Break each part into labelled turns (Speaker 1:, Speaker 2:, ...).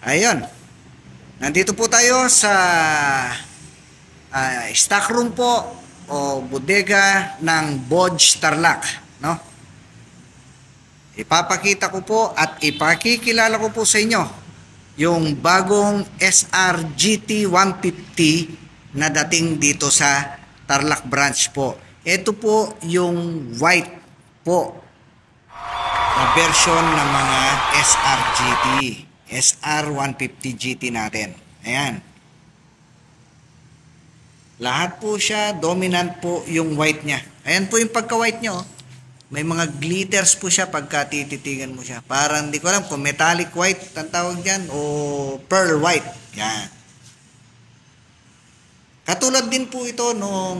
Speaker 1: Ayun. Nandito po tayo sa stock room po o bodega ng Bodge Tarlac, no? Ipapakita ko po at ipakikilala ko po sa inyo yung bagong SRGT 150 na dating dito sa Tarlac branch po. Ito po yung white po na version ng mga SRGT. SR150 GT natin. Ayan. Lahat po siya, dominant po yung white niya. Ayan po yung pagka-white niya. Oh. May mga glitters po siya pagka tititigan mo siya. Parang hindi ko alam kung metallic white ang tawag dyan o pearl white. Yan. Katulad din po ito nung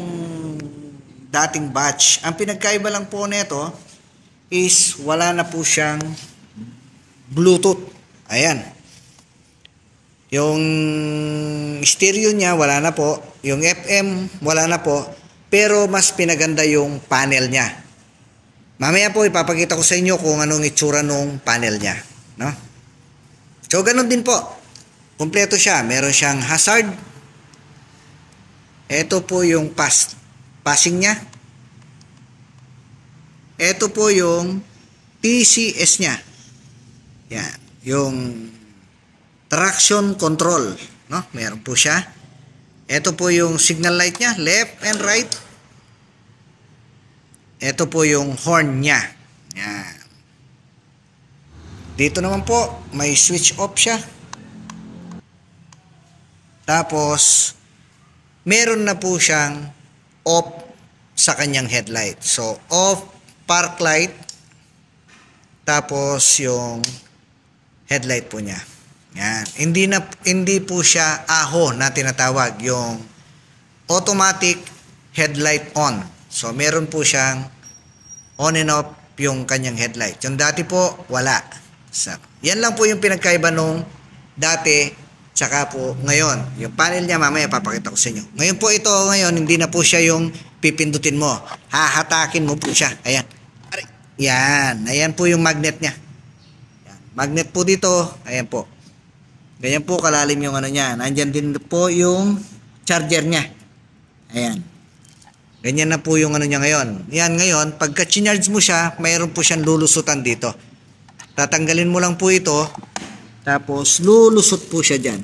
Speaker 1: dating batch. Ang pinagkaiba lang po nito is wala na po siyang Bluetooth. Ayan. Yung stereo niya wala na po. Yung FM wala na po. Pero mas pinaganda yung panel niya. Mamaya po ipapakita ko sa inyo kung anong itsura nung panel niya. No? So ganun din po. Kompleto siya. Meron siyang hazard. Ito po yung passing niya. Ito po yung TCS niya. Yan. Yung traction control, no? Meron po siya. Ito po yung signal light niya, left and right. Ito po yung horn niya. Yan. Dito naman po, may switch off siya. Tapos, meron na po siyang off sa kanyang headlight. So, off, park light, tapos yung headlight po niya. Yan. Hindi po siya AHO na tinatawag, yung automatic headlight on. So meron po siyang on and off yung kanyang headlight. Yung dati po wala. So, yan lang po yung pinagkaiba nung dati tsaka po ngayon. Yung panel niya mamaya papakita ko sa inyo. Ngayon po ito, ngayon hindi na po siya yung pipindutin mo. Hahatakin mo po siya. Ayan. Yan. Ayan po yung magnet niya. Magnet po dito, ayan po. Ganyan po kalalim yung ano niya. Nandyan din po yung charger niya. Ayan. Ganyan na po yung ano niya ngayon. Yan ngayon, pagka charge mo siya, mayroon po siyang lulusutan dito. Tatanggalin mo lang po ito, tapos lulusot po siya dyan.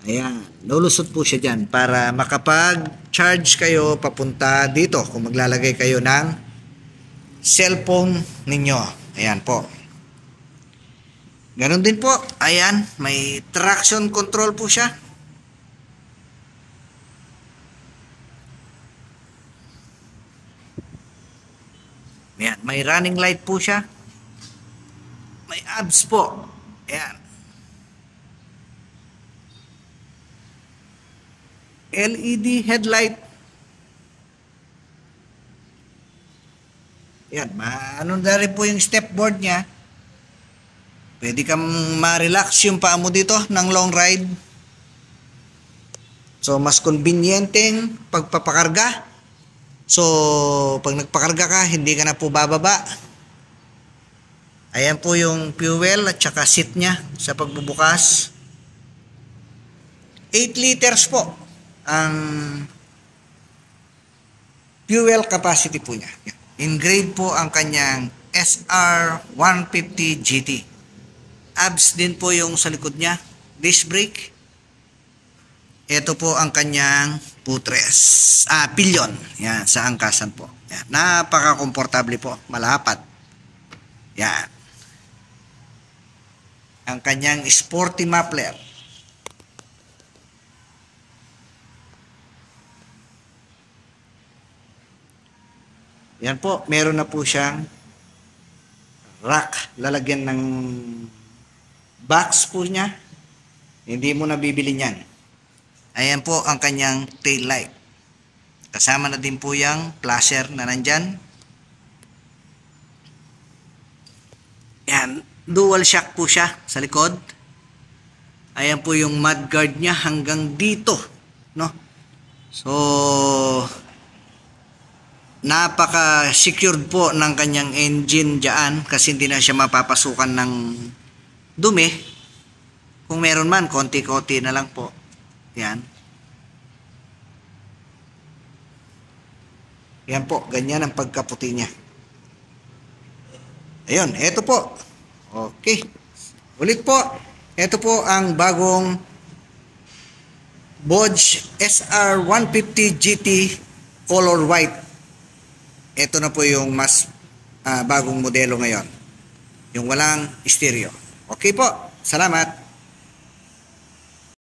Speaker 1: Ayan, lulusot po siya dyan para makapag-charge kayo papunta dito kung maglalagay kayo ng cellphone ninyo. Ayan po. Ganon din po. Ayan, may traction control po siya. Ayan, may running light po siya. May ABS po. Ayan. LED headlight. Ayan, ano na rin po yung step board niya. Pwede kang ma-relax yung paa mo dito ng long ride. So, mas convenienteng pagpapakarga. So, pag nagpakarga ka, hindi ka na po bababa. Ayan po yung fuel at saka seat niya sa pagbubukas. 8 liters po ang fuel capacity po niya. In-grade po ang kanyang SR150 GT. ABS din po yung sa likod niya. Disc brake. Ito po ang kanyang footrest. Pillion. Yan, sa angkasan po. Yan. Napaka-komportable po. Malapat. Yan. Ang kanyang sporty muffler. Yan po. Meron na po siyang rack. Lalagyan ng box po niya. Hindi mo na bibili niyan. Ayan po ang kanyang tail light. Kasama na din po yung flasher na nandyan. Yan. Dual shock po siya sa likod. Ayan po yung mudguard niya hanggang dito. No? So, napaka-secured po ng kanyang engine dyan kasi hindi na siya mapapasukan ng dumi. Kung meron man, konti-konti na lang po. Yan. Yan po, ganyan ang pagkaputi niya. Ayun, eto po. Okay. Ulit po, eto po ang bagong Bosch SR150 GT color white. Ito na po yung mas bagong modelo ngayon. Yung walang stereo. Okay po. Salamat.